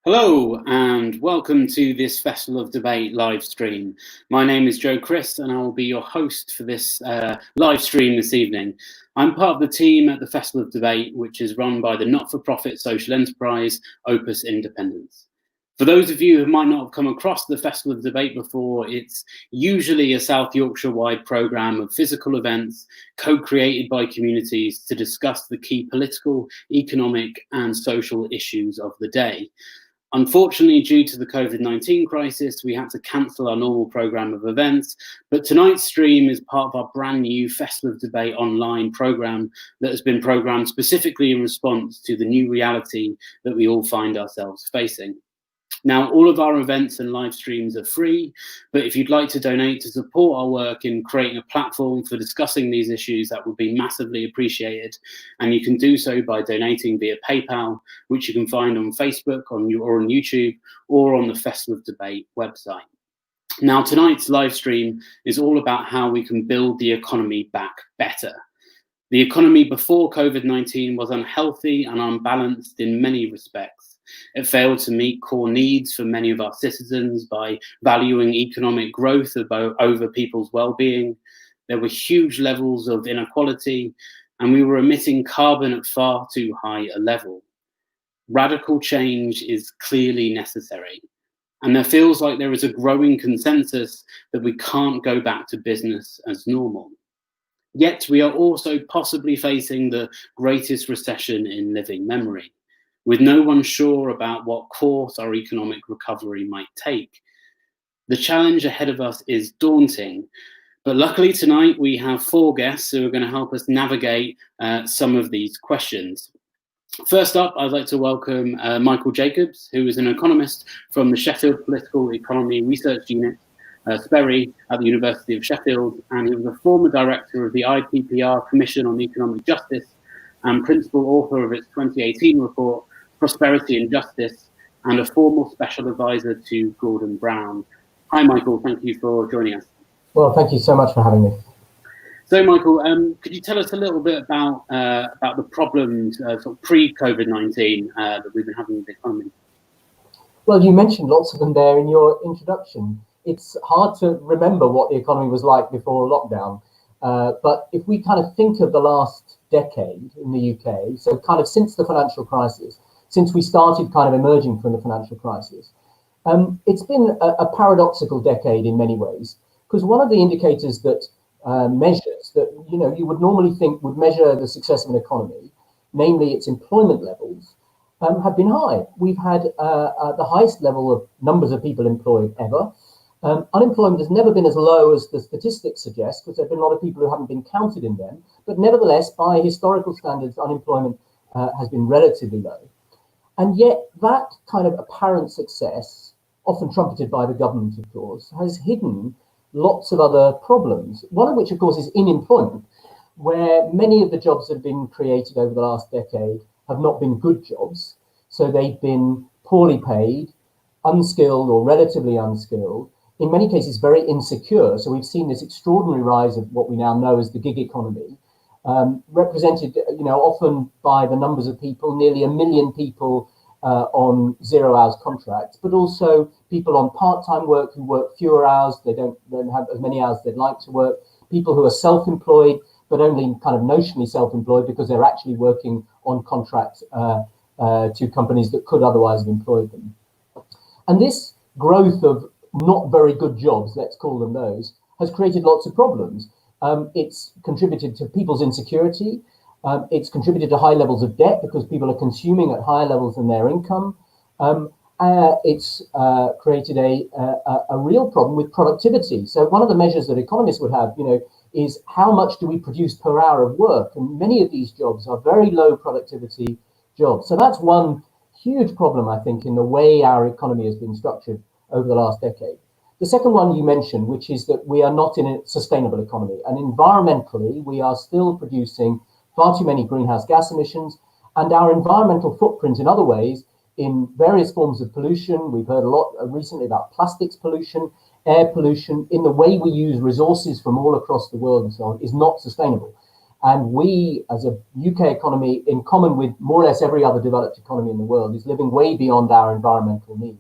Hello and welcome to this Festival of Debate live stream. My name is Joe Chris and I will be your host for this live stream this evening. I'm part of the team at the Festival of Debate, which is run by the not-for-profit social enterprise Opus Independence. For those of you who might not have come across the Festival of Debate before, it's usually a South Yorkshire-wide programme of physical events co-created by communities to discuss the key political, economic and social issues of the day. Unfortunately, due to the COVID-19 crisis, we had to cancel our normal programme of events, but tonight's stream is part of our brand new Festival of Debate online programme that has been programmed specifically in response to the new reality that we all find ourselves facing. Now, all of our events and live streams are free, but if you'd like to donate to support our work in creating a platform for discussing these issues, that would be massively appreciated. And you can do so by donating via PayPal, which you can find on Facebook or on YouTube or on the Festival of Debate website. Now, tonight's live stream is all about how we can build the economy back better. The economy before COVID-19 was unhealthy and unbalanced in many respects. It failed to meet core needs for many of our citizens by valuing economic growth over people's well-being. There were huge levels of inequality, and we were emitting carbon at far too high a level. Radical change is clearly necessary, and there feels like there is a growing consensus that we can't go back to business as normal. Yet we are also possibly facing the greatest recession in living memory, with no one sure about what course our economic recovery might take. The challenge ahead of us is daunting, but luckily tonight we have 4 guests who are going to help us navigate some of these questions. First up, I'd like to welcome Michael Jacobs, who is an economist from the Sheffield Political Economy Research Unit, Sperry, at the University of Sheffield, and he was a former director of the IPPR Commission on Economic Justice and principal author of its 2018 report, Prosperity and Justice, and a former special advisor to Gordon Brown. Hi, Michael. Thank you for joining us. Well, thank you so much for having me. So, Michael, could you tell us a little bit about the problems sort of pre-COVID-19 that we've been having with the economy? Well, you mentioned lots of them there in your introduction. It's hard to remember what the economy was like before lockdown. But if we kind of think of the last decade in the UK, so kind of since the financial crisis, since we started kind of emerging from the financial crisis, it's been a paradoxical decade in many ways, because one of the indicators that measures that, you would normally think would measure the success of an economy, namely its employment levels, have been high. We've had the highest level of numbers of people employed ever. Unemployment has never been as low as the statistics suggest, because there have been a lot of people who haven't been counted in them. But nevertheless, by historical standards, unemployment has been relatively low. And yet that kind of apparent success, often trumpeted by the government, of course, has hidden lots of other problems. One of which, of course, is unemployment, where many of the jobs that have been created over the last decade have not been good jobs. So they've been poorly paid, unskilled or relatively unskilled, in many cases very insecure. So we've seen this extraordinary rise of what we now know as the gig economy, represented, often by the numbers of people, nearly 1 million people on 0 hours contracts, but also people on part-time work who work fewer hours. They don't have as many hours they'd like to work. People who are self-employed, but only kind of notionally self-employed because they're actually working on contract to companies that could otherwise have employed them. And this growth of not very good jobs, let's call them those, has created lots of problems. It's contributed to people's insecurity. It's contributed to high levels of debt because people are consuming at higher levels than their income. It's created a real problem with productivity. So one of the measures that economists would have, is how much do we produce per hour of work? And many of these jobs are very low productivity jobs. So that's one huge problem, I think, in the way our economy has been structured over the last decade. The second one you mentioned, which is that we are not in a sustainable economy. And environmentally, we are still producing far too many greenhouse gas emissions. And our environmental footprint in other ways, in various forms of pollution, we've heard a lot recently about plastics pollution, air pollution, in the way we use resources from all across the world and so on, is not sustainable. And we, as a UK economy, in common with more or less every other developed economy in the world, is living way beyond our environmental needs.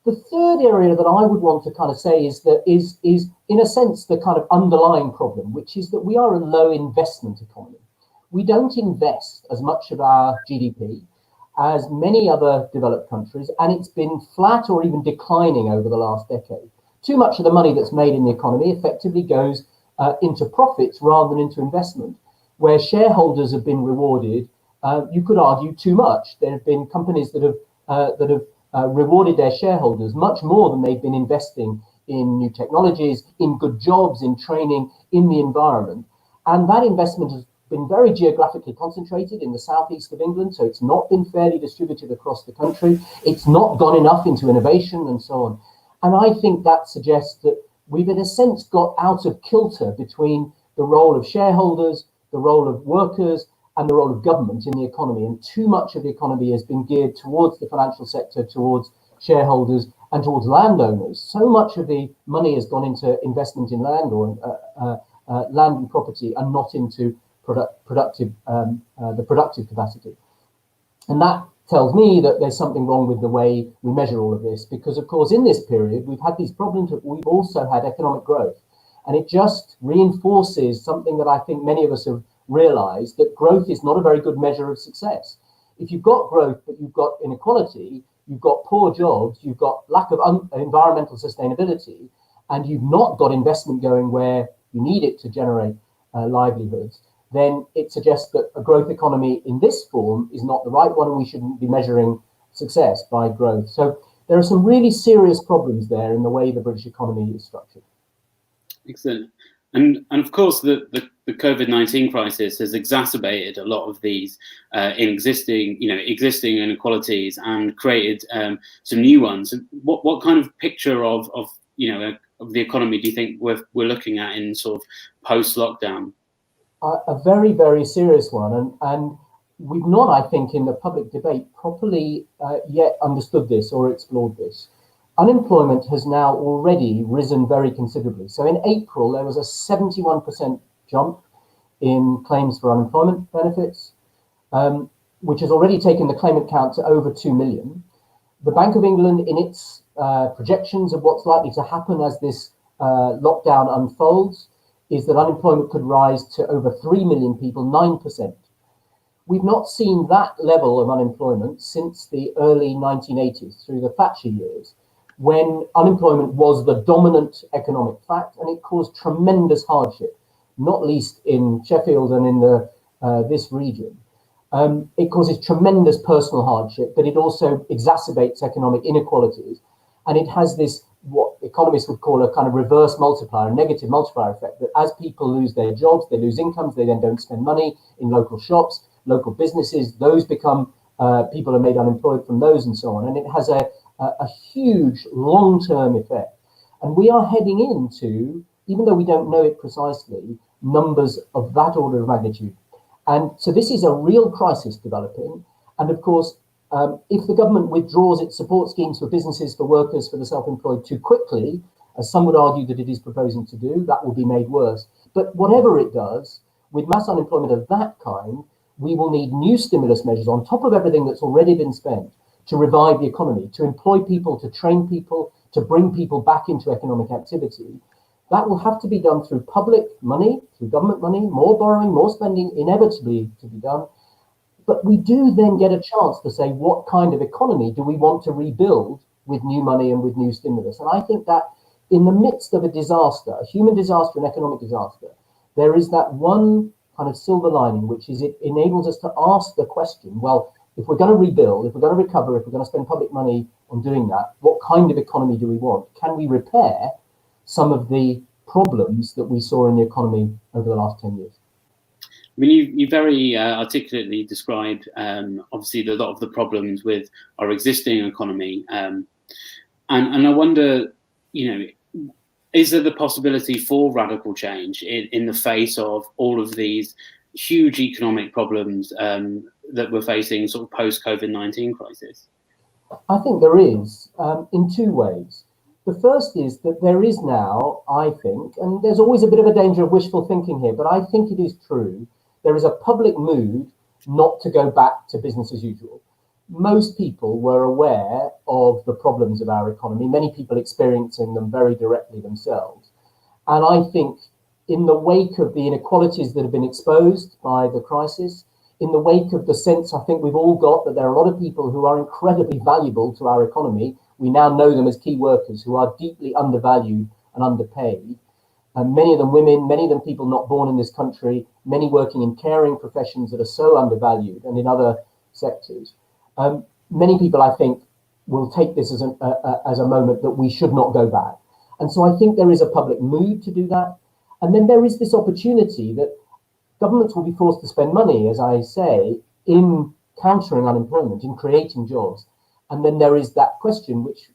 The third area that I would want to kind of say is in a sense the kind of underlying problem, which is that we are a low investment economy. We don't invest as much of our GDP as many other developed countries, and it's been flat or even declining over the last decade. Too much of the money that's made in the economy effectively goes into profits rather than into investment, where shareholders have been rewarded. You could argue too much. There have been companies that have rewarded their shareholders much more than they've been investing in new technologies, in good jobs, in training, in the environment. And that investment has been very geographically concentrated in the southeast of England, so it's not been fairly distributed across the country. It's not gone enough into innovation and so on. And I think that suggests that we've in a sense got out of kilter between the role of shareholders, the role of workers, and the role of government in the economy. And too much of the economy has been geared towards the financial sector, towards shareholders, and towards landowners. So much of the money has gone into investment in land or land and property, and not into the productive capacity. And that tells me that there's something wrong with the way we measure all of this, because of course in this period we've had these problems, but we've also had economic growth, and it just reinforces something that I think many of us have realized, that growth is not a very good measure of success. If you've got growth but you've got inequality, you've got poor jobs, you've got lack of environmental sustainability, and you've not got investment going where you need it to generate livelihoods, then it suggests that a growth economy in this form is not the right one, and we shouldn't be measuring success by growth. So there are some really serious problems there in the way the British economy is structured. Excellent. And of course, the COVID-19 crisis has exacerbated a lot of these existing inequalities and created some new ones. What kind of picture of the economy do you think we're looking at in sort of post-lockdown? A very, very serious one, and we've not, I think, in the public debate properly yet understood this or explored this. Unemployment has now already risen very considerably. So in April, there was a 71% jump in claims for unemployment benefits, which has already taken the claimant count to over 2 million. The Bank of England, in its projections of what's likely to happen as this lockdown unfolds, is that unemployment could rise to over 3 million people, 9%. We've not seen that level of unemployment since the early 1980s, through the Thatcher years, when unemployment was the dominant economic fact, and it caused tremendous hardship, not least in Sheffield and in this region. It causes tremendous personal hardship, but it also exacerbates economic inequalities, and it has this, what economists would call a kind of reverse multiplier, a negative multiplier effect, that as people lose their jobs, they lose incomes, they then don't spend money in local shops, local businesses, those become, people are made unemployed from those and so on. And it has a huge long-term effect. And we are heading into, even though we don't know it precisely, numbers of that order of magnitude. And so this is a real crisis developing. And of course, if the government withdraws its support schemes for businesses, for workers, for the self-employed too quickly, as some would argue that it is proposing to do, that will be made worse. But whatever it does, with mass unemployment of that kind, we will need new stimulus measures on top of everything that's already been spent to revive the economy, to employ people, to train people, to bring people back into economic activity. That will have to be done through public money, through government money, more borrowing, more spending, inevitably to be done. But we do then get a chance to say, what kind of economy do we want to rebuild with new money and with new stimulus? And I think that in the midst of a disaster, a human disaster, an economic disaster, there is that one kind of silver lining, which is it enables us to ask the question, well, if we're going to rebuild, if we're going to recover, if we're going to spend public money on doing that, what kind of economy do we want? Can we repair some of the problems that we saw in the economy over the last 10 years? I mean, you very articulately described, obviously, a lot of the problems with our existing economy. And I wonder, is there the possibility for radical change in the face of all of these huge economic problems that we're facing sort of post-COVID-19 crisis? I think there is, in two ways. The first is that there is now, I think, and there's always a bit of a danger of wishful thinking here, but I think it is true, there is a public mood not to go back to business as usual. Most people were aware of the problems of our economy, many people experiencing them very directly themselves. And I think in the wake of the inequalities that have been exposed by the crisis, in the wake of the sense I think we've all got that there are a lot of people who are incredibly valuable to our economy, we now know them as key workers who are deeply undervalued and underpaid. And many of them women, many of them people not born in this country, many working in caring professions that are so undervalued and in other sectors. Many people, I think, will take this as a moment that we should not go back. And so I think there is a public mood to do that. And then there is this opportunity that governments will be forced to spend money, as I say, in countering unemployment, in creating jobs. And then there is that question which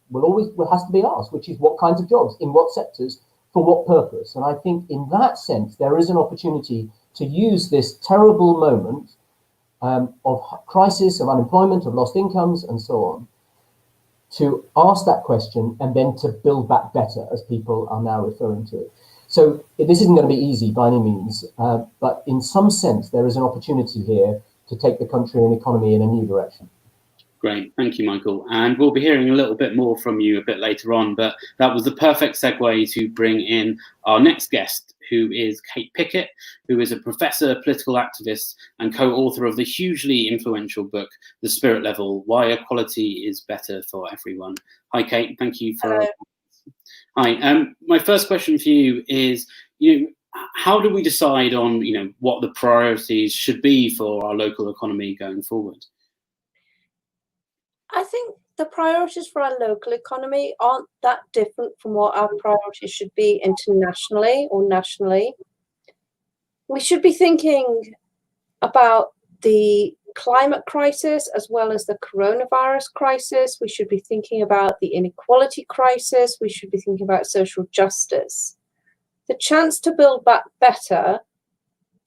has to be asked, which is what kinds of jobs, in what sectors, for what purpose? And I think in that sense, there is an opportunity to use this terrible moment of crisis, of unemployment, of lost incomes, and so on, to ask that question and then to build back better, as people are now referring to it. So this isn't going to be easy by any means, but in some sense, there is an opportunity here to take the country and economy in a new direction. Great, thank you, Michael. And we'll be hearing a little bit more from you a bit later on, but that was the perfect segue to bring in our next guest, who is Kate Pickett, who is a professor, political activist, and co-author of the hugely influential book, The Spirit Level, Why Equality is Better for Everyone. Hi, Kate, thank you for... Hello. Hi, my first question for you is, how do we decide on, what the priorities should be for our local economy going forward? I think the priorities for our local economy aren't that different from what our priorities should be internationally or nationally. We should be thinking about the climate crisis as well as the coronavirus crisis. We should be thinking about the inequality crisis. We should be thinking about social justice. The chance to build back better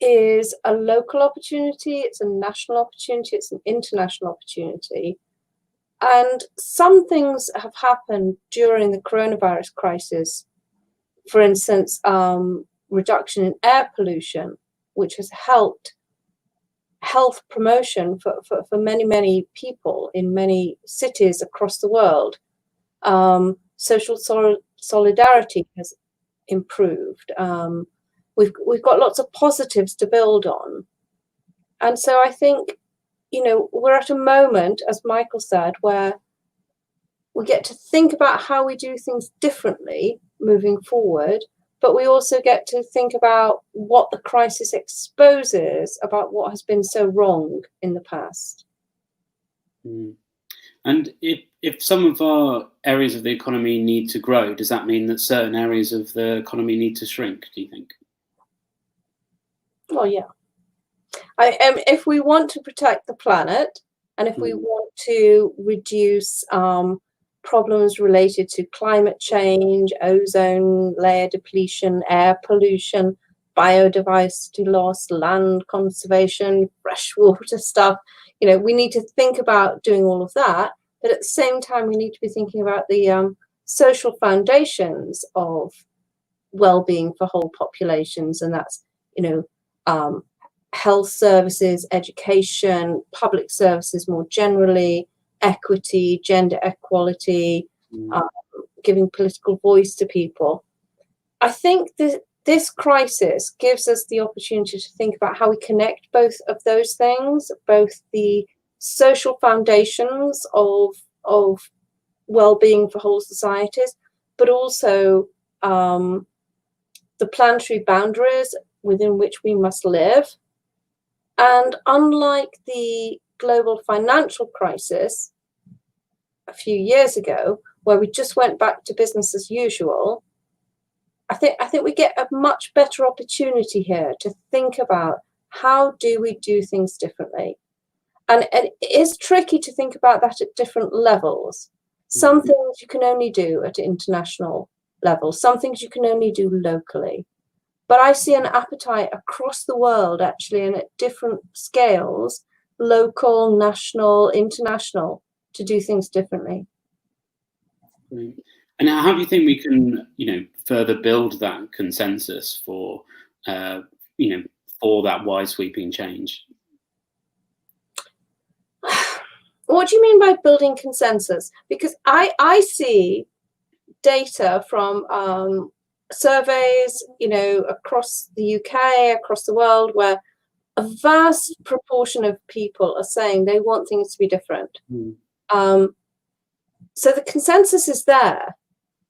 is a local opportunity, it's a national opportunity, it's an international opportunity. And some things have happened during the coronavirus crisis. For instance, reduction in air pollution, which has helped health promotion for many, many people in many cities across the world. Social solidarity has improved. We've got lots of positives to build on. And so I think, we're at a moment, as Michael said, where we get to think about how we do things differently moving forward, but we also get to think about what the crisis exposes about what has been so wrong in the past. Mm. And if some of our areas of the economy need to grow, does that mean that certain areas of the economy need to shrink, do you think? Well, yeah. If we want to protect the planet, and if we want to reduce problems related to climate change, ozone layer depletion, air pollution, biodiversity loss, land conservation, freshwater stuff, we need to think about doing all of that. But at the same time, we need to be thinking about the social foundations of well-being for whole populations, and that's, health services, education, public services more generally, equity, gender equality, giving political voice to people. I think this crisis gives us the opportunity to think about how we connect both of those things, both the social foundations of well-being for whole societies, but also the planetary boundaries within which we must live. And unlike the global financial crisis a few years ago, where we just went back to business as usual, I think we get a much better opportunity here to think about how do we do things differently. And it is tricky to think about that at different levels. Some things you can only do at international level, some things you can only do locally. But I see an appetite across the world, actually, and at different scales, local, national, international, to do things differently. And how do you think we can, further build that consensus for, for that wide sweeping change? What do you mean by building consensus? Because I see data from surveys, across the UK, across the world, where a vast proportion of people are saying they want things to be different. So the consensus is there.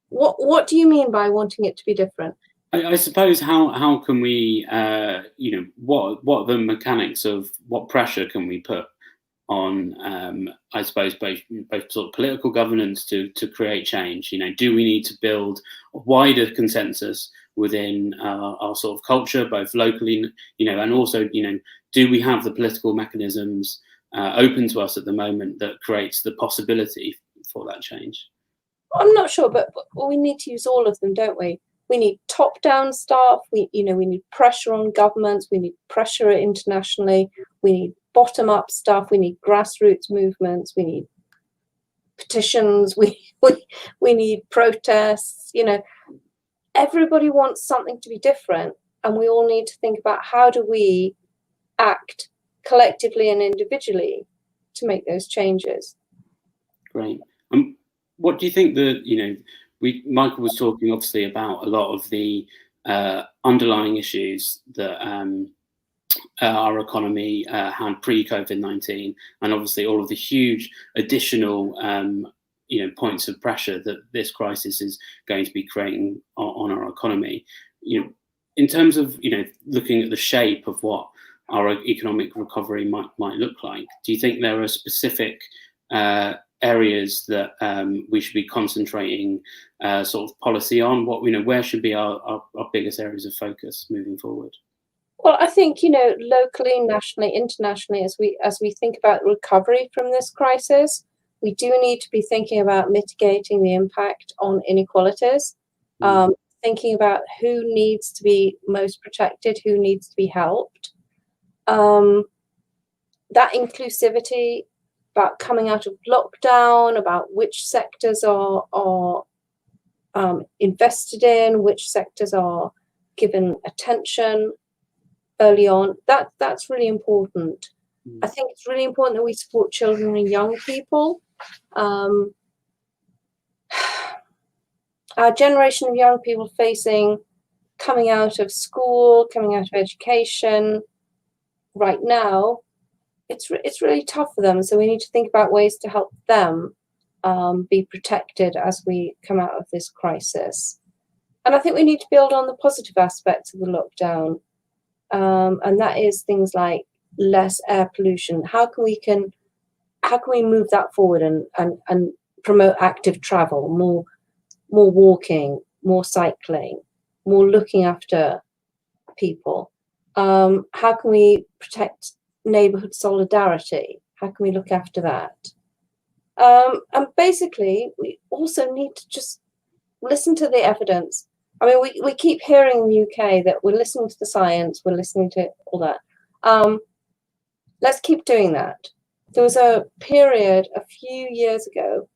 What do you mean by wanting it to be different? I suppose how can we, what are the mechanics of what pressure can we put on, I suppose, both sort of political governance to create change? Do we need to build a wider consensus within our sort of culture, both locally, and also, do we have the political mechanisms open to us at the moment that creates the possibility for that change? I'm not sure, but we need to use all of them, don't we? We need top-down stuff. We need pressure on governments. We need pressure internationally. We need bottom-up stuff. We need grassroots movements. We need petitions. We need protests. Everybody wants something to be different, and we all need to think about how do we act collectively and individually to make those changes. Great. What do you think Michael was talking obviously about a lot of the underlying issues that our economy had pre-COVID-19, and obviously all of the huge additional points of pressure that this crisis is going to be creating on our economy. In terms of looking at the shape of what our economic recovery might look like, do you think there are specific areas that we should be concentrating sort of policy on? Where should be our biggest areas of focus moving forward? Well, I think locally, nationally, internationally, as we think about recovery from this crisis, we do need to be thinking about mitigating the impact on inequalities, thinking about who needs to be most protected, who needs to be helped. That inclusivity, about coming out of lockdown, about which sectors are invested in, which sectors are given attention early on. That's really important. I think it's really important that we support children and young people. Our generation of young people coming out of school, coming out of education right now, it's really tough for them. So we need to think about ways to help them be protected as we come out of this crisis. And I think we need to build on the positive aspects of the lockdown. And that is things like less air pollution. How can we move that forward and promote active travel, more walking, more cycling, more looking after people? How can we protect neighborhood solidarity? How can we look after that? And basically, we also need to just listen to the evidence. I mean, we keep hearing in the UK that we're listening to the science, we're listening to all that. Let's keep doing that. There was a period a few years ago,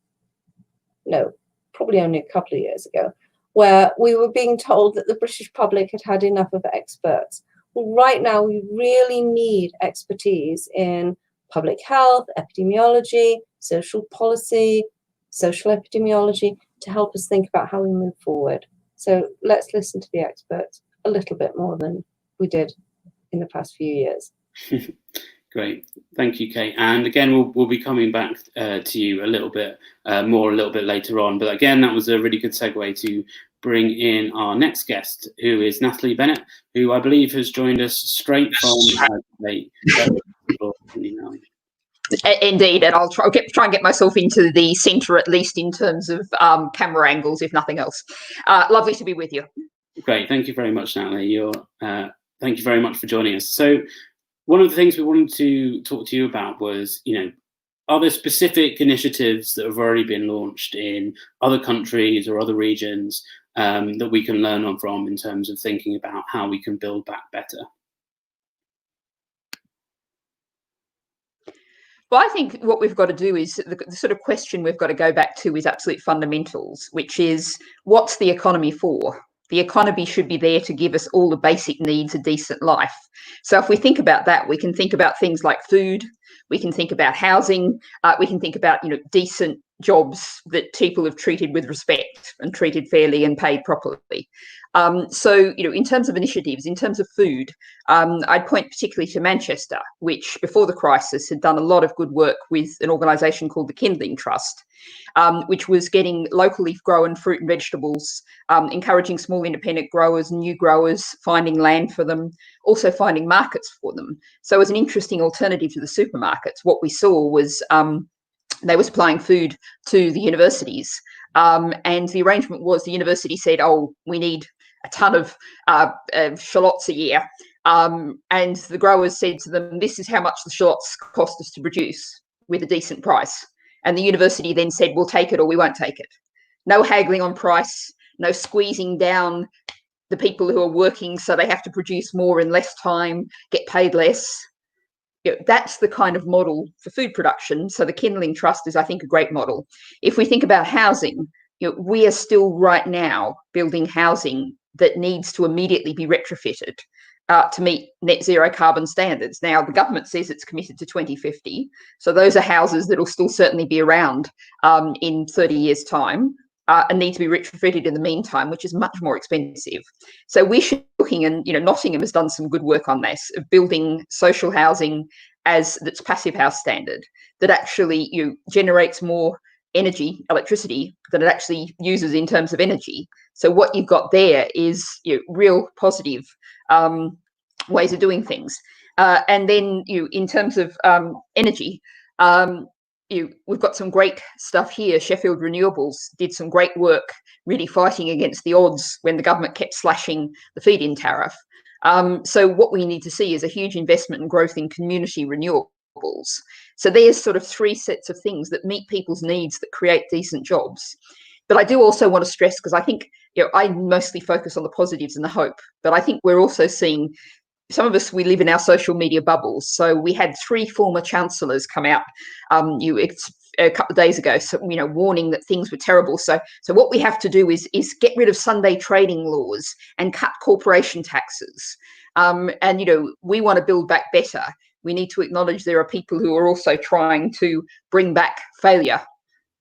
no, probably only a couple of years ago, where we were being told that the British public had had enough of experts. Well, right now, we really need expertise in public health, epidemiology, social policy, social epidemiology, to help us think about how we move forward. So let's listen to the experts a little bit more than we did in the past few years. Great, thank you, Kate. And again, we'll be coming back to you a little bit later on. But again, that was a really good segue to bring in our next guest, who is Natalie Bennett, who I believe has joined us straight from debate. Indeed, and I'll try and get myself into the centre, at least in terms of camera angles, if nothing else. Lovely to be with you. Great, thank you very much, Natalie. Thank you very much for joining us. So, one of the things we wanted to talk to you about was, are there specific initiatives that have already been launched in other countries or other regions that we can learn on from in terms of thinking about how we can build back better? Well, I think what we've got to do is the sort of question we've got to go back to is absolute fundamentals, which is, what's the economy for? The economy should be there to give us all the basic needs, a decent life. So if we think about that, we can think about things like food, we can think about housing, we can think about decent jobs that people have treated with respect and treated fairly and paid properly. So, in terms of initiatives, in terms of food, I'd point particularly to Manchester, which before the crisis had done a lot of good work with an organisation called the Kindling Trust, which was getting locally grown fruit and vegetables, encouraging small independent growers, new growers, finding land for them, also finding markets for them. So as an interesting alternative to the supermarkets, what we saw was they were supplying food to the universities. And the arrangement was the university said, oh, we need a ton of shallots a year. And the growers said to them, this is how much the shallots cost us to produce with a decent price. And the university then said, we'll take it or we won't take it. No haggling on price, no squeezing down the people who are working so they have to produce more in less time, get paid less. That's the kind of model for food production. So the Kindling Trust is, I think, a great model. If we think about housing, we are still right now building housing that needs to immediately be retrofitted to meet net zero carbon standards. Now, the government says it's committed to 2050. So those are houses that will still certainly be around in 30 years' time and need to be retrofitted in the meantime, which is much more expensive. So we should be looking, and Nottingham has done some good work on this, of building social housing that's passive house standard, that actually generates more energy, electricity, than it actually uses in terms of energy. So what you've got there is real positive ways of doing things. And then in terms of energy, we've got some great stuff here. Sheffield Renewables did some great work really fighting against the odds when the government kept slashing the feed-in tariff. So what we need to see is a huge investment and growth in community renewables. So there's sort of three sets of things that meet people's needs, that create decent jobs. But I do also want to stress, because I think I mostly focus on the positives and the hope, but I think we're also seeing, some of us, we live in our social media bubbles. So we had 3 former chancellors come out a couple of days ago, so warning that things were terrible. So what we have to do is get rid of Sunday trading laws and cut corporation taxes. And we want to build back better. We need to acknowledge there are people who are also trying to bring back failure,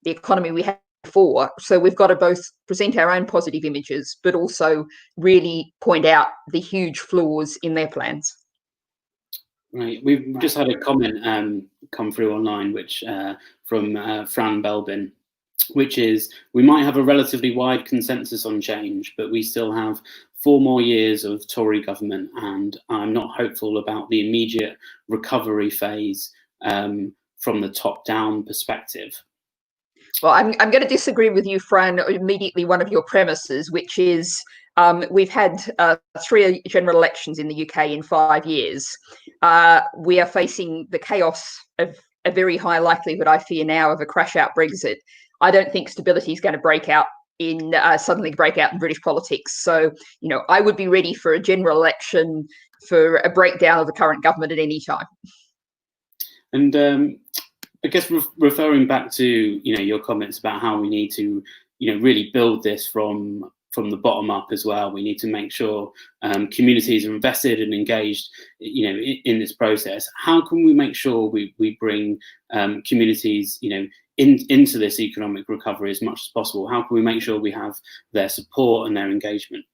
the economy we had before. So we've got to both present our own positive images, but also really point out the huge flaws in their plans. Right, we've just had a comment come through online, which from Fran Belbin, which is, we might have a relatively wide consensus on change, but we still have 4 more years of Tory government, and I'm not hopeful about the immediate recovery phase from the top-down perspective. Well, I'm going to disagree with you, Fran, immediately one of your premises, which is we've had 3 general elections in the UK in 5 years. We are facing the chaos of a very high likelihood, I fear now, of a crash-out Brexit. I don't think stability is going to suddenly break out in British politics. So, I would be ready for a general election, for a breakdown of the current government at any time. And I guess referring back to your comments about how we need to really build this from the bottom up as well. We need to make sure communities are invested and engaged in this process. How can we make sure we bring communities into this economic recovery as much as possible? How can we make sure we have their support and their engagement?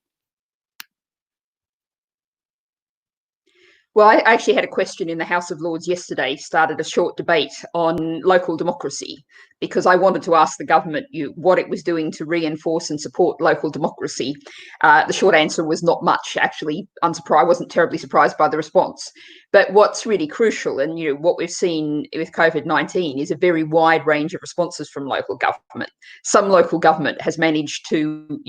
Well, I actually had a question in the House of Lords yesterday, started a short debate on local democracy, because I wanted to ask the government what it was doing to reinforce and support local democracy. The short answer was not much, actually. I wasn't terribly surprised by the response. But what's really crucial, and what we've seen with COVID-19, is a very wide range of responses from local government. Some local government has managed to,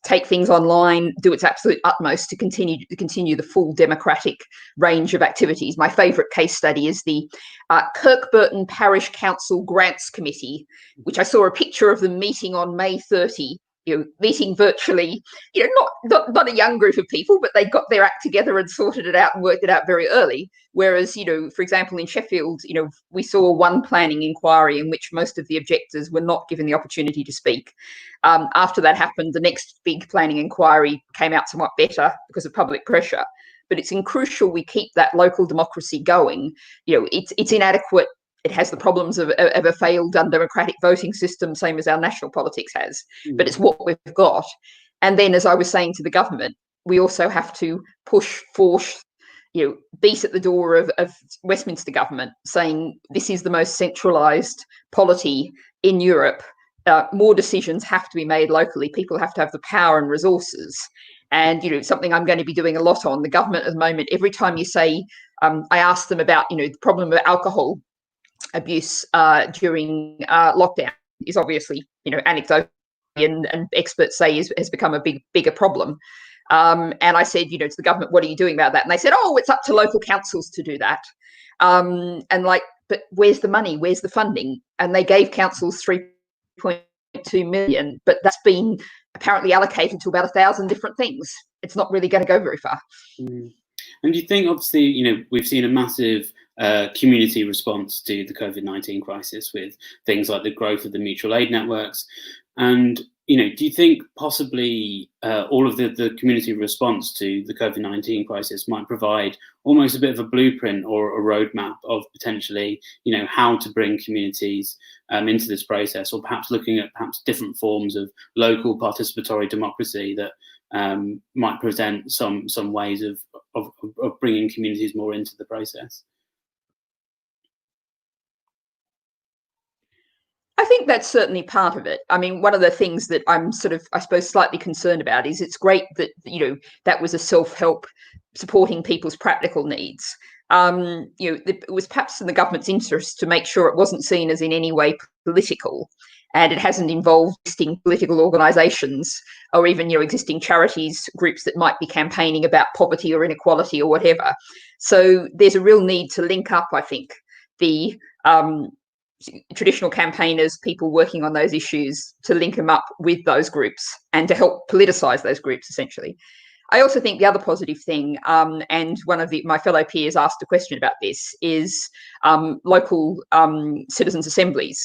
take things online, do its absolute utmost to continue the full democratic range of activities. My favourite case study is the Kirkburton Parish Council Grants Committee, which I saw a picture of them meeting on May 30. Meeting virtually, not a young group of people, but they got their act together and sorted it out and worked it out very early. Whereas, for example, in Sheffield, we saw one planning inquiry in which most of the objectors were not given the opportunity to speak. After that happened, the next big planning inquiry came out somewhat better because of public pressure. But it's crucial we keep that local democracy going. It's inadequate. It has the problems of a failed undemocratic voting system, same as our national politics has. But it's what we've got. And then, as I was saying to the government, we also have to force, beat at the door of Westminster government, saying this is the most centralised polity in Europe. More decisions have to be made locally. People have to have the power and resources. And, something I'm going to be doing a lot on. The government at the moment, every time you say, I ask them about, the problem of alcohol abuse during lockdown is obviously, anecdotal, and experts say has become a bigger problem. And I said, to the government, what are you doing about that? And they said, oh, it's up to local councils to do that. But where's the money? Where's the funding? And they gave councils 3.2 million, but that's been apparently allocated to about 1,000 different things. It's not really going to go very far. And do you think, obviously, we've seen a massive community response to the COVID-19 crisis with things like the growth of the mutual aid networks. And, do you think possibly all of the community response to the COVID-19 crisis might provide almost a bit of a blueprint or a roadmap of potentially, how to bring communities into this process, or perhaps looking at different forms of local participatory democracy that might present some ways of bringing communities more into the process? I think that's certainly part of it. I mean, one of the things that I'm I suppose, slightly concerned about is it's great that, that was a self-help supporting people's practical needs. It was perhaps in the government's interest to make sure it wasn't seen as in any way political, and it hasn't involved existing political organisations or even existing charities groups that might be campaigning about poverty or inequality or whatever. So there's a real need to link up, I think, the traditional campaigners, people working on those issues, to link them up with those groups and to help politicise those groups, essentially. I also think the other positive thing, and one of my fellow peers asked a question about this, is local citizens' assemblies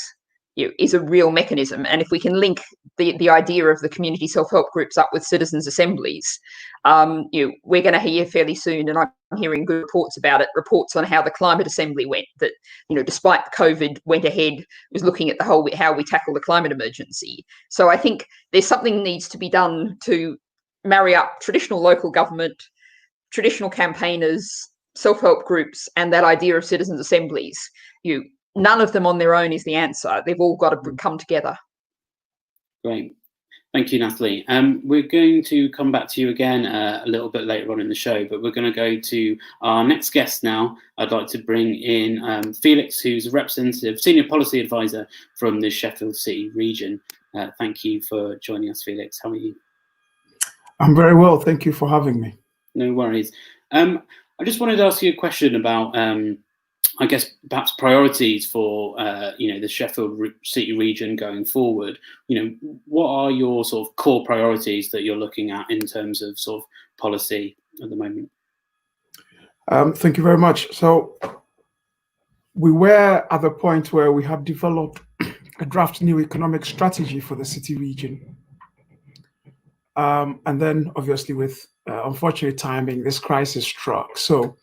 is a real mechanism. And if we can link the idea of the community self-help groups up with citizens' assemblies, we're going to hear fairly soon, and I'm hearing good reports about it, reports on how the climate assembly went, that, despite COVID, went ahead, was looking at how we tackle the climate emergency. So I think there's something needs to be done to marry up traditional local government, traditional campaigners, self-help groups, and that idea of citizens' assemblies. None of them on their own is the answer. They've all got to come together. Great. Thank you, Natalie. We're going to come back to you again a little bit later on in the show, but we're going to go to our next guest now. I'd like to bring in Felix, who's a representative, senior policy advisor from the Sheffield City Region. Thank you for joining us, Felix. How are you? I'm very well. Thank you for having me. No worries. I just wanted to ask you a question about I guess perhaps priorities for the Sheffield City Region going forward. What are your sort of core priorities that you're looking at in terms of sort of policy at the moment? Thank you very much. So we were at the point where we had developed a draft new economic strategy for the city region. And then obviously with unfortunate timing, this crisis struck. So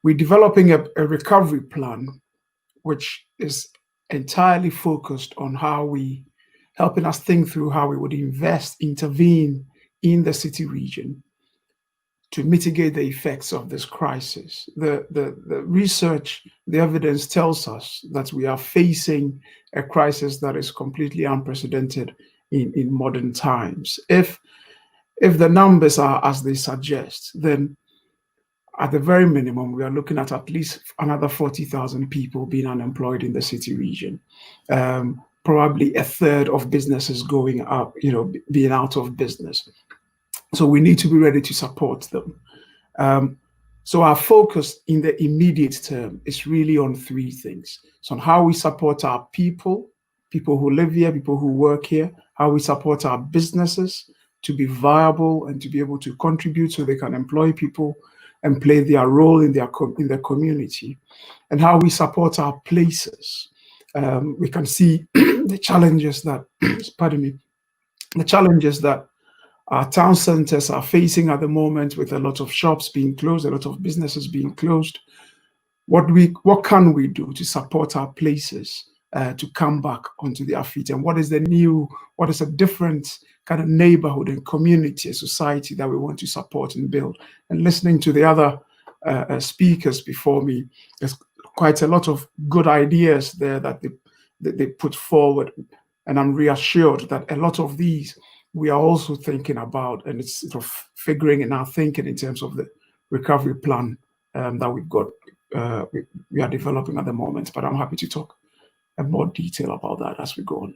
we're developing a recovery plan, which is entirely focused on helping us think through how we would intervene in the city region to mitigate the effects of this crisis. The research, the evidence tells us that we are facing a crisis that is completely unprecedented in modern times. If the numbers are as they suggest, then at the very minimum, we are looking at least another 40,000 people being unemployed in the city region. Probably a third of businesses going up, being out of business. So we need to be ready to support them. So our focus in the immediate term is really on three things. So on how we support our people who live here, people who work here, how we support our businesses to be viable and to be able to contribute so they can employ people and play their role in their community, and how we support our places. We can see the challenges that, pardon me, the challenges that our town centers are facing at the moment, with a lot of shops being closed, a lot of businesses being closed. What can we do to support our places to come back onto their feet? And what is a different kind of neighborhood and community, society that we want to support and build? And listening to the other speakers before me, there's quite a lot of good ideas there that they put forward. And I'm reassured that a lot of these we are also thinking about, and it's sort of figuring in our thinking in terms of the recovery plan that we've got, we are developing at the moment. But I'm happy to talk in more detail about that as we go on.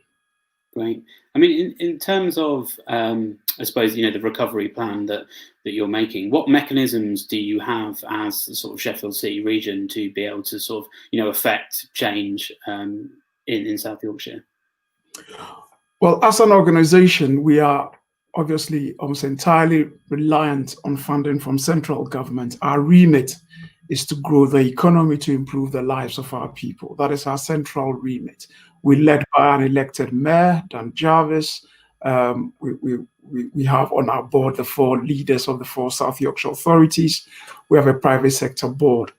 Great. I mean, in terms of, I suppose, the recovery plan that you're making, what mechanisms do you have as sort of Sheffield City Region to be able to sort of, affect change in South Yorkshire? Well, as an organization, we are obviously almost entirely reliant on funding from central government. Our remit is to grow the economy, to improve the lives of our people. That is our central remit. We're led by an elected mayor, Dan Jarvis. We have on our board the 4 leaders of the 4 South Yorkshire authorities. We have a private sector board.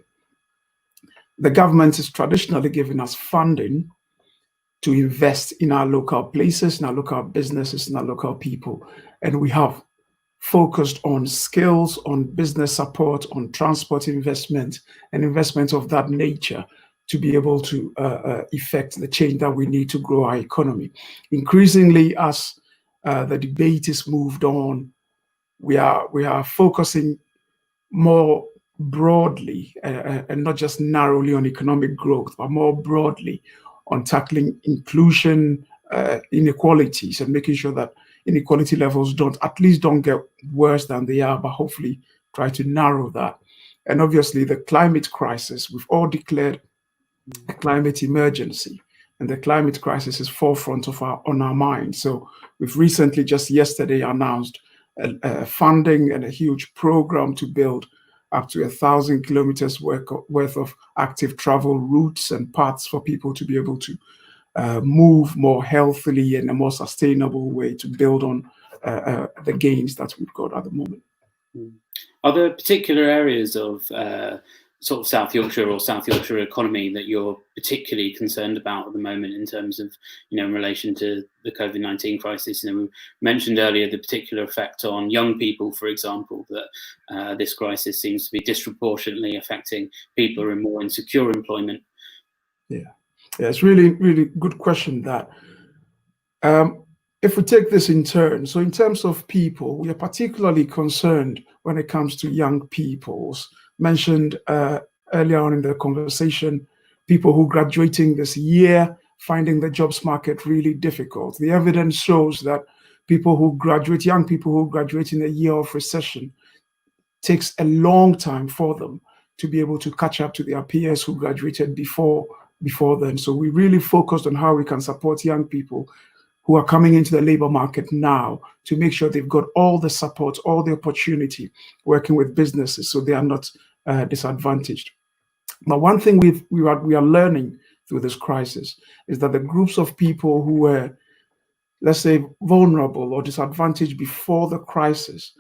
The government has traditionally given us funding to invest in our local places, in our local businesses, in our local people. And we have focused on skills, on business support, on transport investment, and investment of that nature to be able to effect the change that we need to grow our economy. Increasingly, as the debate is moved on, we are focusing more broadly and not just narrowly on economic growth, but more broadly on tackling inclusion, inequalities, and making sure that inequality levels don't get worse than they are, but hopefully try to narrow that. And obviously the climate crisis, we've all declared a climate emergency, and the climate crisis is forefront on our mind. So we've recently, just yesterday, announced funding and a huge program to build up to 1,000 kilometers worth of active travel routes and paths for people to be able to move more healthily in a more sustainable way to build on the gains that we've got at the moment. Are there particular areas of sort of South Yorkshire or South Yorkshire economy that you're particularly concerned about at the moment in terms of, in relation to the COVID-19 crisis? We mentioned earlier the particular effect on young people, for example, that this crisis seems to be disproportionately affecting people who are in more insecure employment. Yeah, it's really, really good question that. If we take this in turn, so in terms of people, we are particularly concerned when it comes to young peoples. Mentioned earlier on in the conversation, people who are graduating this year, finding the jobs market really difficult. The evidence shows that young people who graduate in a year of recession, takes a long time for them to be able to catch up to their peers who graduated before then. So we really focused on how we can support young people who are coming into the labor market now to make sure they've got all the support, all the opportunity working with businesses so they are not disadvantaged. But one thing we are learning through this crisis is that the groups of people who were, let's say, vulnerable or disadvantaged before the crisis,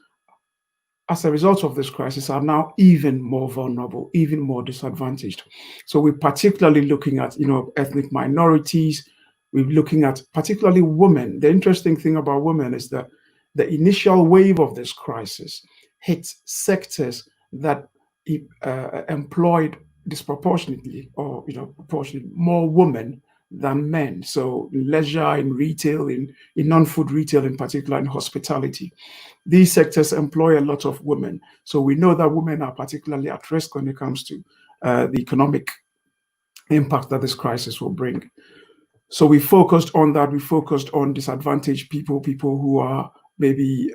as a result of this crisis, are now even more vulnerable, even more disadvantaged. So we're particularly looking at, ethnic minorities. We're looking at particularly women. The interesting thing about women is that the initial wave of this crisis hit sectors that employed disproportionately or proportionately more women than men. So in leisure, in retail, in non-food retail, in particular in hospitality. These sectors employ a lot of women. So we know that women are particularly at risk when it comes to the economic impact that this crisis will bring. So we focused on that. We focused on disadvantaged people, people who are maybe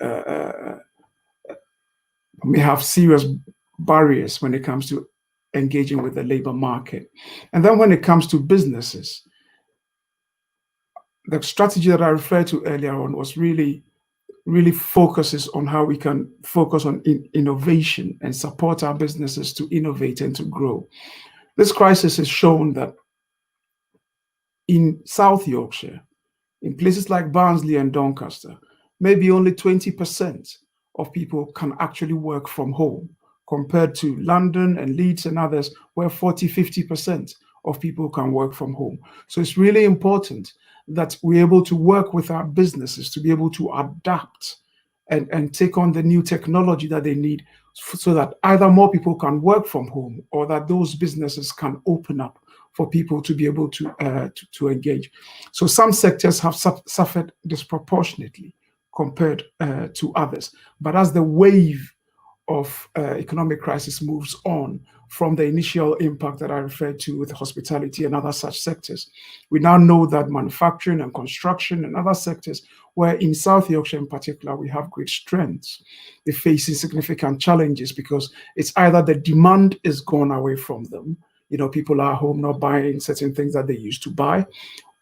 may have serious barriers when it comes to engaging with the labor market. And then when it comes to businesses, the strategy that I referred to earlier on was really focuses on how we can focus on innovation and support our businesses to innovate and to grow. This crisis has shown that in South Yorkshire, in places like Barnsley and Doncaster, maybe only 20% of people can actually work from home, compared to London and Leeds and others, where 40–50% of people can work from home. So it's really important that we're able to work with our businesses to be able to adapt and take on the new technology that they need, so that either more people can work from home or that those businesses can open up for people to be able to engage. So some sectors have suffered disproportionately compared to others. But as the wave of economic crisis moves on from the initial impact that I referred to with hospitality and other such sectors, we now know that manufacturing and construction and other sectors, where in South Yorkshire in particular, we have great strengths, they're facing significant challenges because it's either the demand is gone away from them, people are home not buying certain things that they used to buy,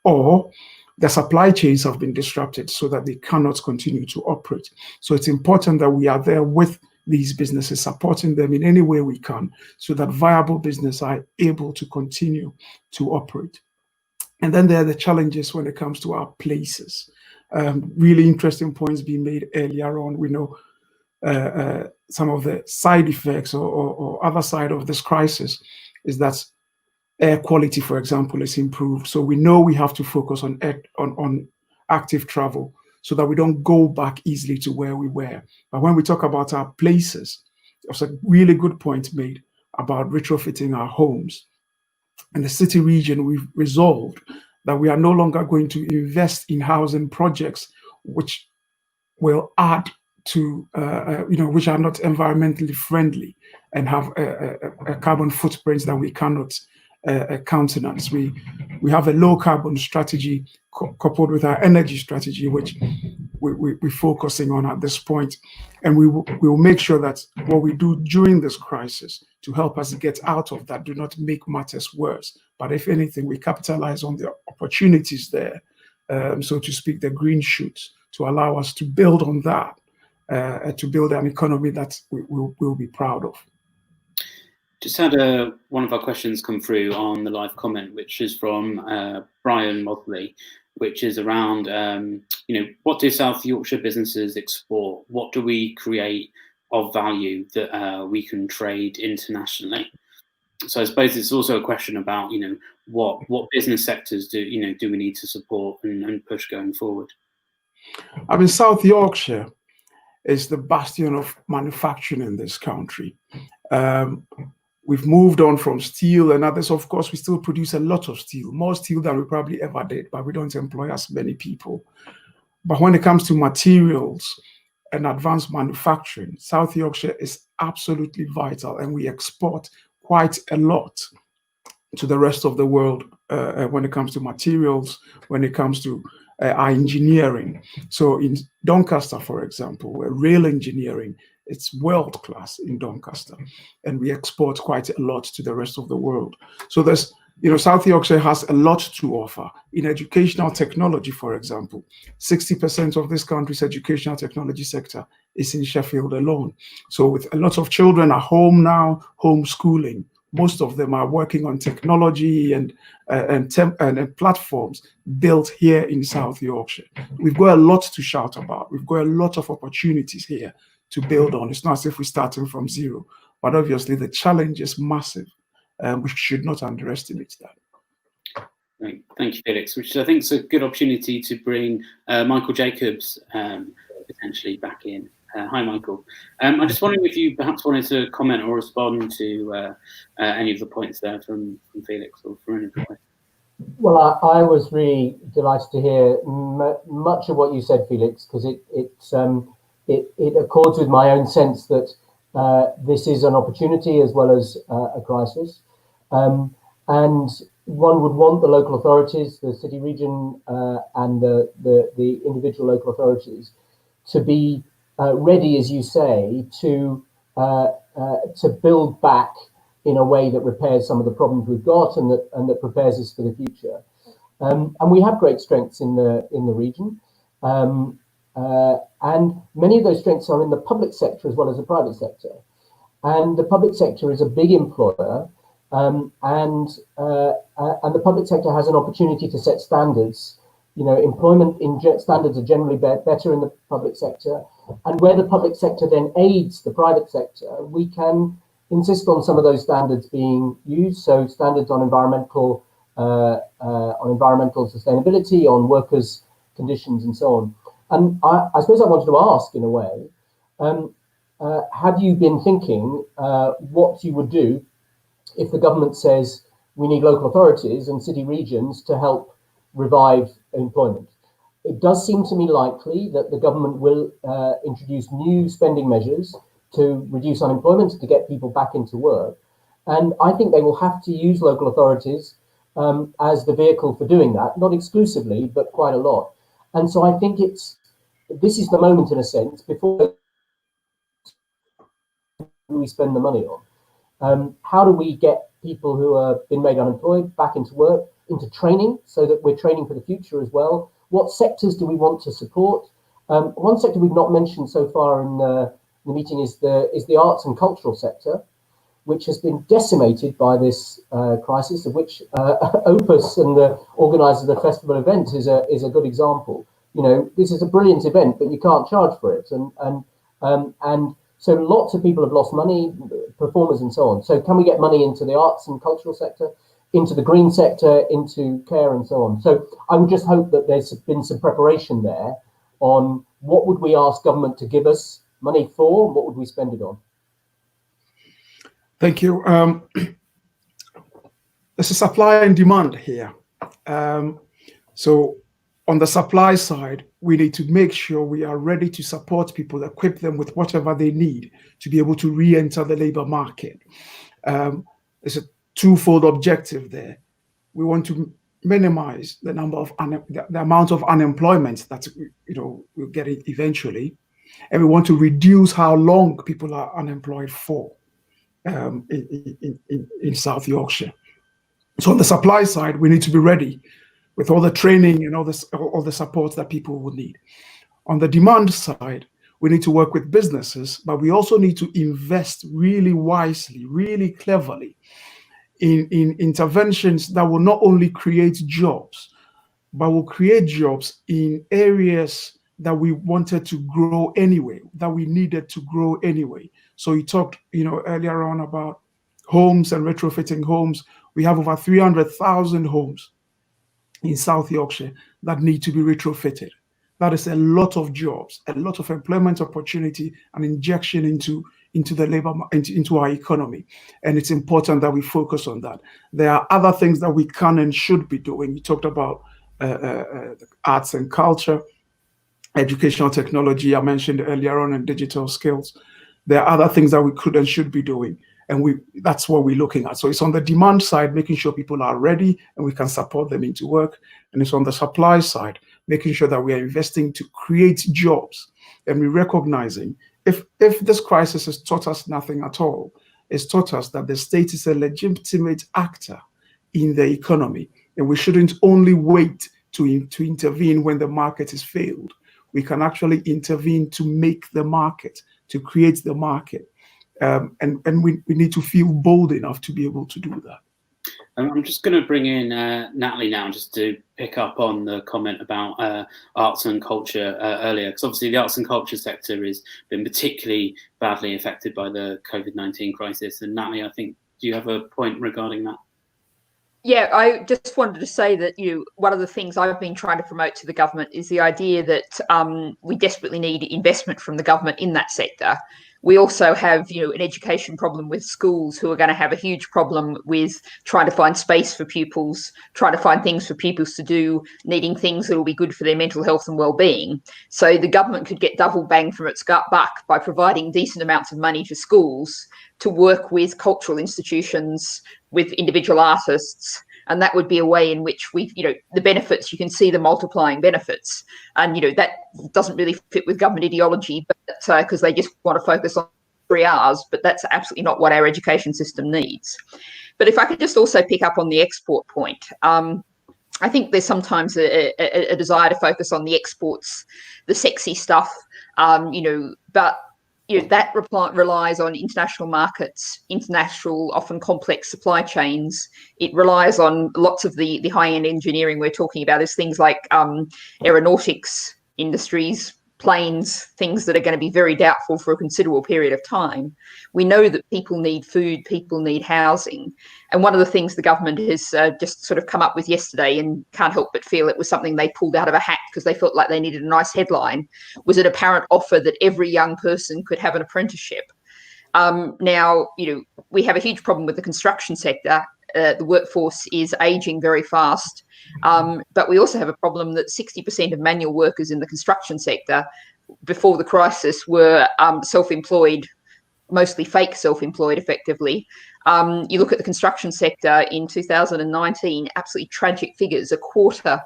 or the supply chains have been disrupted so that they cannot continue to operate. So it's important that we are there with these businesses, supporting them in any way we can, so that viable business are able to continue to operate. And then there are the challenges when it comes to our places. Really interesting points being made earlier on. We know some of the side effects or other side of this crisis is that air quality, for example, is improved. So we know we have to focus on active travel so that we don't go back easily to where we were. But when we talk about our places, there's a really good point made about retrofitting our homes. In the city region, we've resolved that we are no longer going to invest in housing projects which will add to, which are not environmentally friendly and have a carbon footprint that we cannot countenance. We have a low carbon strategy coupled with our energy strategy, which we're focusing on at this point. And we will make sure that what we do during this crisis to help us get out of that do not make matters worse. But if anything, we capitalize on the opportunities there, so to speak, the green shoots, to allow us to build on that, to build an economy that we'll be proud of. Just had one of our questions come through on the live comment, which is from Brian Mosley, which is around, what do South Yorkshire businesses export? What do we create of value that we can trade internationally? So I suppose it's also a question about, what business sectors do we need to support and push going forward? I mean, South Yorkshire is the bastion of manufacturing in this country. We've moved on from steel and others. Of course, we still produce a lot of steel, more steel than we probably ever did, but we don't employ as many people. But when it comes to materials and advanced manufacturing, South Yorkshire is absolutely vital, and we export quite a lot to the rest of the world when it comes to materials, when it comes to our engineering. So in Doncaster, for example, where rail engineering, it's world class in Doncaster, and we export quite a lot to the rest of the world. So there's, South Yorkshire has a lot to offer in educational technology, for example. 60% of this country's educational technology sector is in Sheffield alone. So with a lot of children at home now, homeschooling, most of them are working on technology and platforms built here in South Yorkshire. We've got a lot to shout about. We've got a lot of opportunities here to build on. It's not as if we're starting from zero, but obviously the challenge is massive. We should not underestimate that. Great. Thank you, Felix, which I think is a good opportunity to bring Michael Jacobs potentially back in. Hi, Michael. I just wondering if you perhaps wanted to comment or respond to any of the points there from Felix or from any of the questions. Well, I was really delighted to hear much of what you said, Felix, because it accords with my own sense that this is an opportunity as well as a crisis. And one would want the local authorities, the city region, and the individual local authorities to be ready, as you say, to build back in a way that repairs some of the problems we've got and that prepares us for the future. And we have great strengths in the region. And many of those strengths are in the public sector as well as the private sector. And the public sector is a big employer, and the public sector has an opportunity to set standards. You know, employment standards are generally better in the public sector, and where the public sector then aids the private sector, we can insist on some of those standards being used. So standards on environmental sustainability, on workers' conditions, and so on. And I suppose I wanted to ask, in a way, have you been thinking what you would do if the government says we need local authorities and city regions to help revive employment? It does seem to me likely that the government will introduce new spending measures to reduce unemployment, to get people back into work. And I think they will have to use local authorities as the vehicle for doing that, not exclusively, but quite a lot. And so I think this is the moment, in a sense, before we spend the money on. How do we get people who have been made unemployed back into work, into training, so that we're training for the future as well? What sectors do we want to support? One sector we've not mentioned so far in the meeting is the arts and cultural sector, which has been decimated by this crisis, of which Opus and the organisers of the festival event is a good example. You know, this is a brilliant event, but you can't charge for it, and so lots of people have lost money, performers and so on. So can we get money into the arts and cultural sector, into the green sector, into care and so on? So I would just hope that there's been some preparation there on what would we ask government to give us money for, and what would we spend it on? Thank you. There's a supply and demand here. So on the supply side, we need to make sure we are ready to support people, equip them with whatever they need to be able to re-enter the labor market. There's a twofold objective there. We want to minimize the number of the amount of unemployment that we'll get eventually, and we want to reduce how long people are unemployed for in South Yorkshire. So on the supply side, we need to be ready with all the training and all the support that people will need. On the demand side, we need to work with businesses, but we also need to invest really wisely, really cleverly in interventions that will not only create jobs, but will create jobs in areas that we wanted to grow anyway, that we needed to grow anyway. So you talked, earlier on about homes and retrofitting homes. We have over 300,000 homes in South Yorkshire that need to be retrofitted. That is a lot of jobs, a lot of employment opportunity, and injection into the labor, into our economy. And it's important that we focus on that. There are other things that we can and should be doing. You talked about arts and culture, educational technology, I mentioned earlier on, and digital skills. There are other things that we could and should be doing. And that's what we're looking at. So it's on the demand side, making sure people are ready and we can support them into work. And it's on the supply side, making sure that we are investing to create jobs. And we're recognizing if this crisis has taught us nothing at all, it's taught us that the state is a legitimate actor in the economy. And we shouldn't only wait to intervene when the market has failed. We can actually intervene to make the market, to create the market. And we need to feel bold enough to be able to do that. I'm just going to bring in Natalie now, just to pick up on the comment about arts and culture earlier, because obviously the arts and culture sector has been particularly badly affected by the COVID-19 crisis. And Natalie, I think, do you have a point regarding that? Yeah, I just wanted to say that one of the things I've been trying to promote to the government is the idea that we desperately need investment from the government in that sector. We also have, an education problem with schools who are going to have a huge problem with trying to find space for pupils, trying to find things for pupils to do, needing things that will be good for their mental health and well-being. So the government could get double bang from its buck by providing decent amounts of money to schools to work with cultural institutions, with individual artists. And that would be a way in which the benefits, you can see the multiplying benefits. And, that doesn't really fit with government ideology, but because they just want to focus on 3 Rs, but that's absolutely not what our education system needs. But if I could just also pick up on the export point, I think there's sometimes a desire to focus on the exports, the sexy stuff, but that relies on international markets, international, often complex supply chains. It relies on lots of the high-end engineering we're talking about. There's things like aeronautics industries, planes, things that are going to be very doubtful for a considerable period of time. We know that people need food, people need housing. And one of the things the government has just sort of come up with yesterday, and can't help but feel it was something they pulled out of a hat because they felt like they needed a nice headline, was an apparent offer that every young person could have an apprenticeship. Now, we have a huge problem with the construction sector. The workforce is aging very fast. But we also have a problem that 60% of manual workers in the construction sector before the crisis were self-employed, mostly fake self-employed effectively. You look at the construction sector in 2019, absolutely tragic figures. A quarter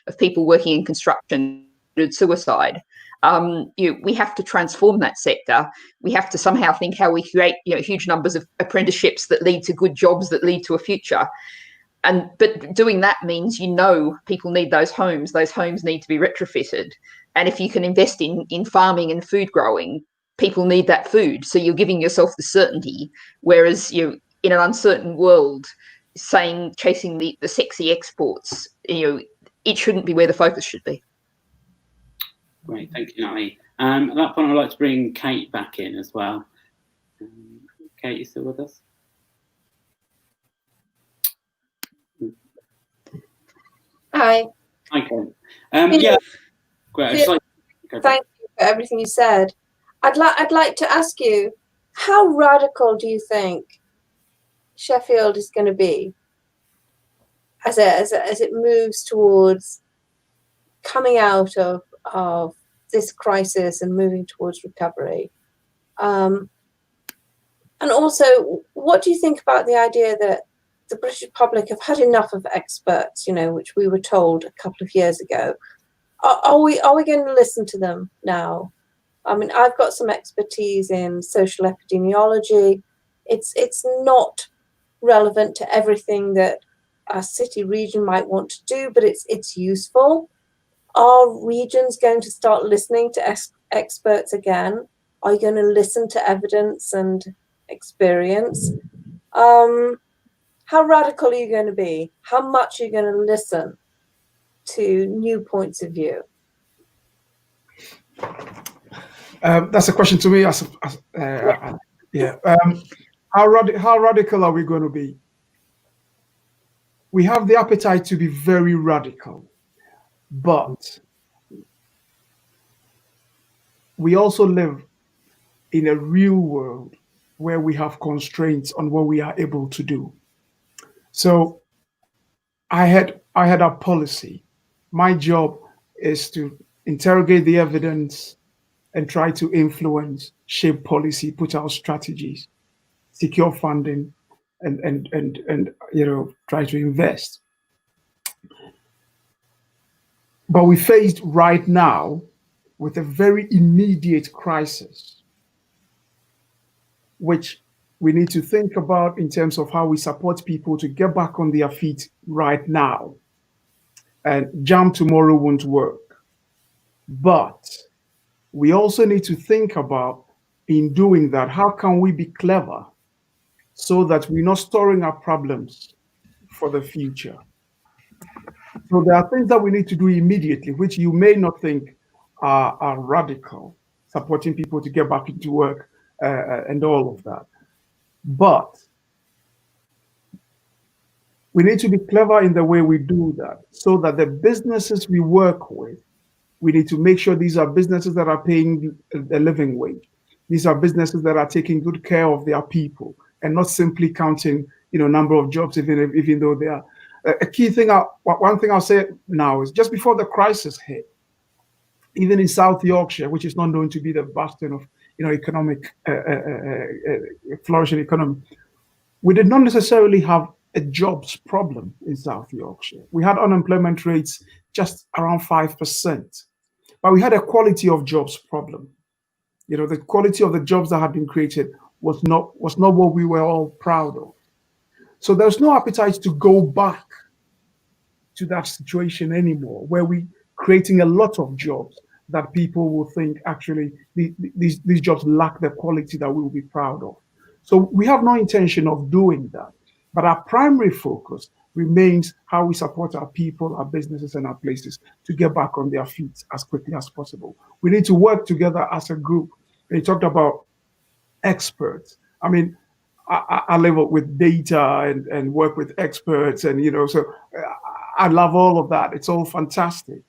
of people working in construction committed suicide. We have to transform that sector. We have to somehow think how we create huge numbers of apprenticeships that lead to good jobs, that lead to a future. But doing that means people need those homes. Those homes need to be retrofitted. And if you can invest in farming and food growing, people need that food. So you're giving yourself the certainty. Whereas in an uncertain world, chasing the sexy exports, it shouldn't be where the focus should be. Great, thank you, Natalie. At that point, I'd like to bring Kate back in as well. Kate, you still with us? Hi. Hi, Kate. Yeah, great. Thank you for everything you said. I'd like to ask you, how radical do you think Sheffield is going to be as it moves towards coming out of this crisis and moving towards recovery? And also, what do you think about the idea that the British public have had enough of experts, which we were told a couple of years ago? Are we going to listen to them now? I mean, I've got some expertise in social epidemiology. It's not relevant to everything that a city region might want to do, but it's useful. Are regions going to start listening to experts again? Are you going to listen to evidence and experience? How radical are you going to be? How much are you going to listen to new points of view? That's a question to me. How radical are we going to be? We have the appetite to be very radical, but we also live in a real world where we have constraints on what we are able to do. So I had a policy. My job is to interrogate the evidence and try to influence, shape policy, put out strategies, secure funding, and try to invest. But we're faced right now with a very immediate crisis, which we need to think about in terms of how we support people to get back on their feet right now. And jam tomorrow won't work. But we also need to think about, in doing that, how can we be clever so that we're not storing our problems for the future? So there are things that we need to do immediately, which you may not think are radical, supporting people to get back into work and all of that. But we need to be clever in the way we do that, so that the businesses we work with, we need to make sure these are businesses that are paying a living wage. These are businesses that are taking good care of their people and not simply counting, number of jobs, even though they are. A key thing, one thing I'll say now is just before the crisis hit, even in South Yorkshire, which is not known to be the bastion of, economic flourishing economy, we did not necessarily have a jobs problem in South Yorkshire. We had unemployment rates just around 5%, but we had a quality of jobs problem. The quality of the jobs that had been created was not what we were all proud of. So there's no appetite to go back to that situation anymore, where we creating a lot of jobs that people will think actually these jobs lack the quality that we will be proud of. So we have no intention of doing that. But our primary focus remains how we support our people, our businesses, and our places to get back on their feet as quickly as possible. We need to work together as a group. They talked about experts. I mean, I live with data and work with experts, and so I love all of that. It's all fantastic.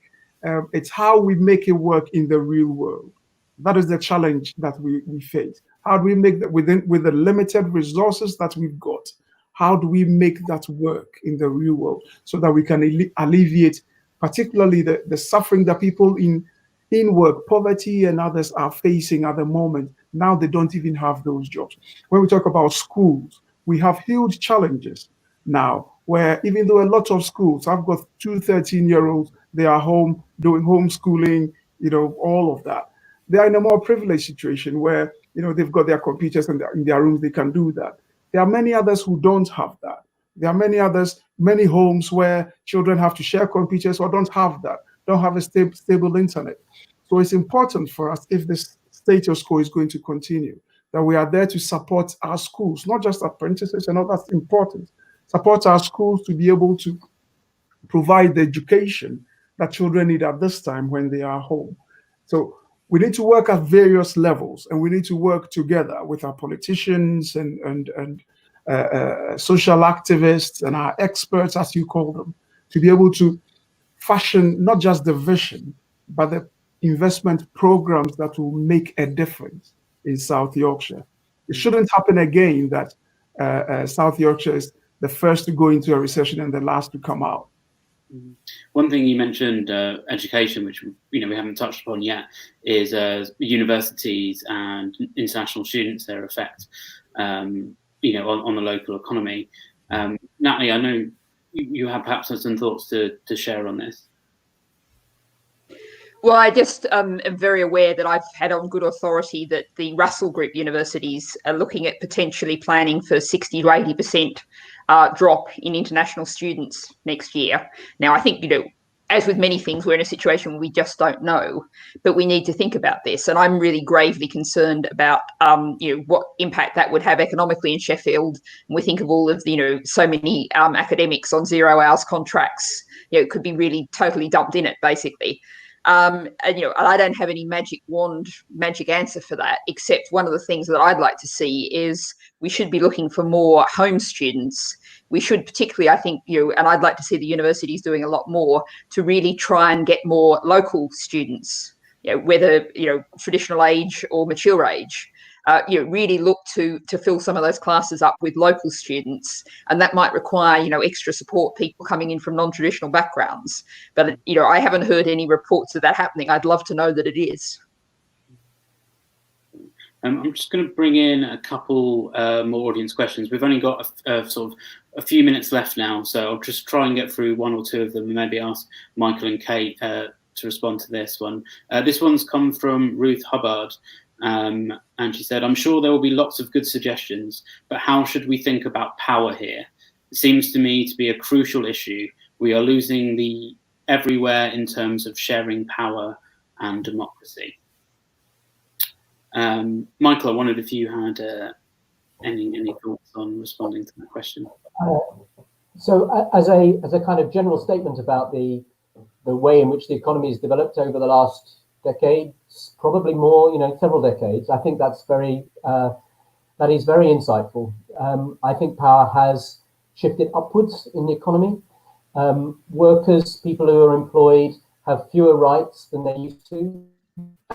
It's how we make it work in the real world. That is the challenge that we face. How do we make that with the limited resources that we've got? How do we make that work in the real world so that we can alleviate particularly the suffering that people in work, poverty, and others are facing at the moment? Now they don't even have those jobs. When we talk about schools, we have huge challenges now, where even though a lot of schools, I've got 2 13-year-olds, they are home doing homeschooling, all of that. They are in a more privileged situation where, they've got their computers in their rooms, they can do that. There are many others who don't have that. There are many homes where children have to share computers or don't have that, don't have a stable internet. So it's important for us, if this status quo is going to continue, that we are there to support our schools, not just apprentices, and all that's important. Support our schools to be able to provide the education that children need at this time when they are home. So we need to work at various levels, and we need to work together with our politicians and social activists and our experts, as you call them, to be able to fashion not just the vision, but the investment programs that will make a difference in South Yorkshire. It shouldn't happen again that South Yorkshire is the first to go into a recession and the last to come out. One thing you mentioned, education, which we haven't touched upon yet, is universities and international students, their effect, on the local economy. Natalie, I know you have perhaps some thoughts to share on this. Well, I just am very aware that I've had on good authority that the Russell Group universities are looking at potentially planning for 60 to 80% drop in international students next year. Now, I think, as with many things, we're in a situation where we just don't know, but we need to think about this. And I'm really gravely concerned about, what impact that would have economically in Sheffield. And we think of all of the, so many academics on 0 hours contracts, it could be really totally dumped in it, basically. And I don't have any magic answer for that, except one of the things that I'd like to see is we should be looking for more home students. We should particularly, I think, and I'd like to see the universities doing a lot more to really try and get more local students, whether, traditional age or mature age. Really look to fill some of those classes up with local students, and that might require extra support, people coming in from non-traditional backgrounds. But I haven't heard any reports of that happening. I'd love to know that it is. I'm just going to bring in a couple more audience questions. We've only got a few minutes left now, so I'll just try and get through one or two of them and maybe ask Michael and Kate to respond to this one. This one's come from Ruth Hubbard. And she said, I'm sure there will be lots of good suggestions, but how should we think about power here? It seems to me to be a crucial issue. We are losing the everywhere in terms of sharing power and democracy. Michael, I wondered if you had any thoughts on responding to that question. So as a kind of general statement about the way in which the economy has developed over the last decades, probably more, several decades. I think that is very insightful. I think power has shifted upwards in the economy. Workers, people who are employed, have fewer rights than they used to.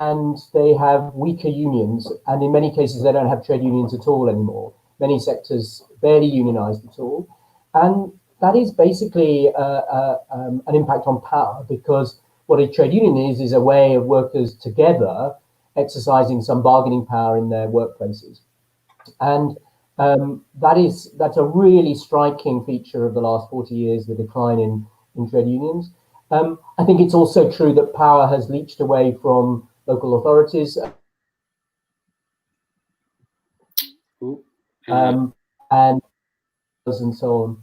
and they have weaker unions, and in many cases they don't have trade unions at all anymore. Many sectors barely unionized at all, and that is basically an impact on power, because what a trade union is a way of workers together exercising some bargaining power in their workplaces. And that's a really striking feature of the last 40 years, the decline in trade unions. I think it's also true that power has leached away from local authorities. And so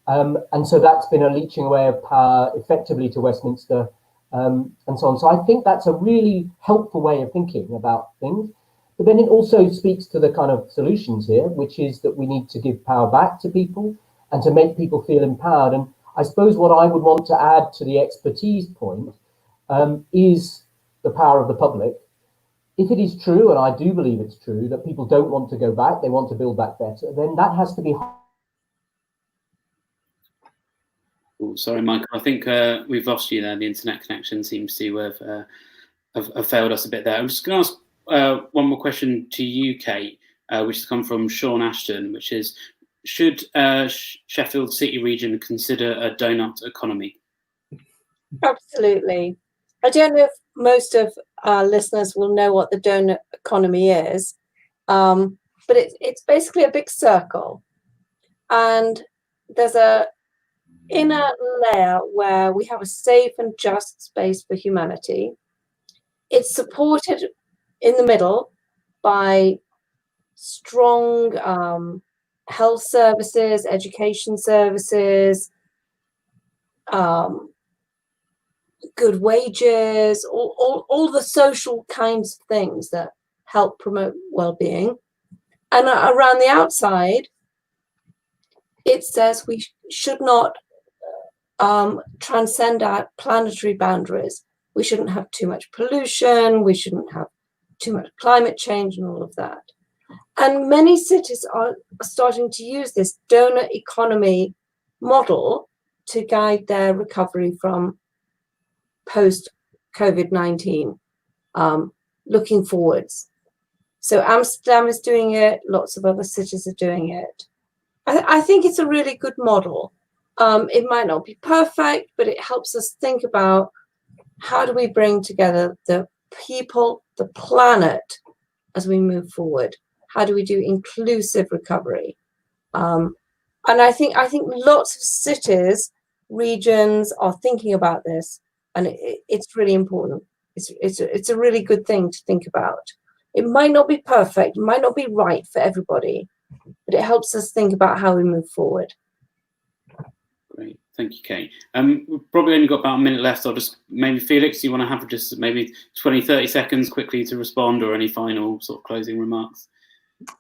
on. And so that's been a leaching away of power effectively to Westminster, and so on. So I think that's a really helpful way of thinking about things. But then it also speaks to the kind of solutions here, which is that we need to give power back to people and to make people feel empowered. And I suppose what I would want to add to the expertise point is the power of the public. If it is true, and I do believe it's true, that people don't want to go back, they want to build back better, then that has to be. Oh, sorry, Michael. I think we've lost you there. The internet connection seems to have failed us a bit there. I'm just going to ask one more question to you, Kate, which has come from Sean Ashton, which is, should Sheffield City Region consider a donut economy? Absolutely. I don't know if most of our listeners will know what the donut economy is, but it's basically a big circle, and there's a inner layer where we have a safe and just space for humanity. It's supported in the middle by strong health services, education services, good wages, all the social kinds of things that help promote well-being. And around the outside, it says we should not transcend our planetary boundaries. We shouldn't have too much pollution, we shouldn't have too much climate change and all of that. And many cities are starting to use this donor economy model to guide their recovery from post-COVID-19, looking forwards. So Amsterdam is doing it, lots of other cities are doing it. I think it's a really good model. It might not be perfect, but it helps us think about how do we bring together the people, the planet, as we move forward. How do we do inclusive recovery? And I think lots of cities, regions are thinking about this, and it's really important. It's a really good thing to think about. It might not be perfect, it might not be right for everybody, but it helps us think about how we move forward. Great, thank you, Kate. We've probably only got about a minute left. I'll just, maybe Felix, you want to have just maybe 20-30 seconds quickly to respond, or any final sort of closing remarks?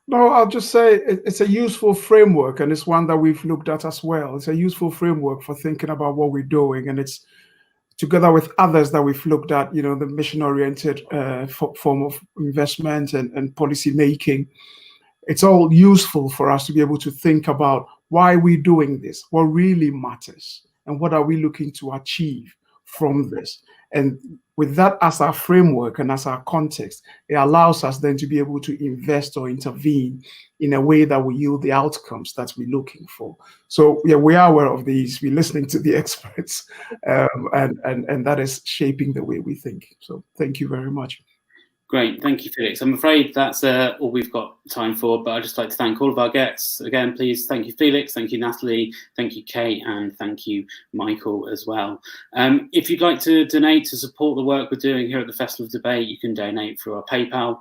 No, I'll just say it's a useful framework, and it's one that we've looked at as well. It's a useful framework for thinking about what we're doing, and it's together with others that we've looked at, you know, the mission-oriented form of investment and policy making. It's all useful for us to be able to think about why we're doing this, what really matters, and what are we looking to achieve from this. And with that as our framework and as our context, it allows us then to be able to invest or intervene in a way that will yield the outcomes that we're looking for. So yeah, we are aware of these. We're listening to the experts, and that is shaping the way we think. So thank you very much. Great, thank you, Felix. I'm afraid that's all we've got time for, but I'd just like to thank all of our guests. Again, please, thank you, Felix, thank you, Natalie, thank you, Kate, and thank you, Michael, as well. If you'd like to donate to support the work we're doing here at the Festival of Debate, you can donate through our PayPal,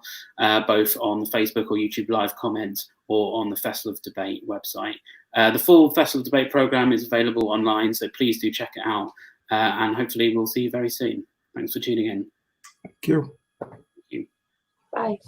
both on the Facebook or YouTube live comments or on the Festival of Debate website. The full Festival of Debate programme is available online, so please do check it out, and hopefully we'll see you very soon. Thanks for tuning in. Thank you. Bye.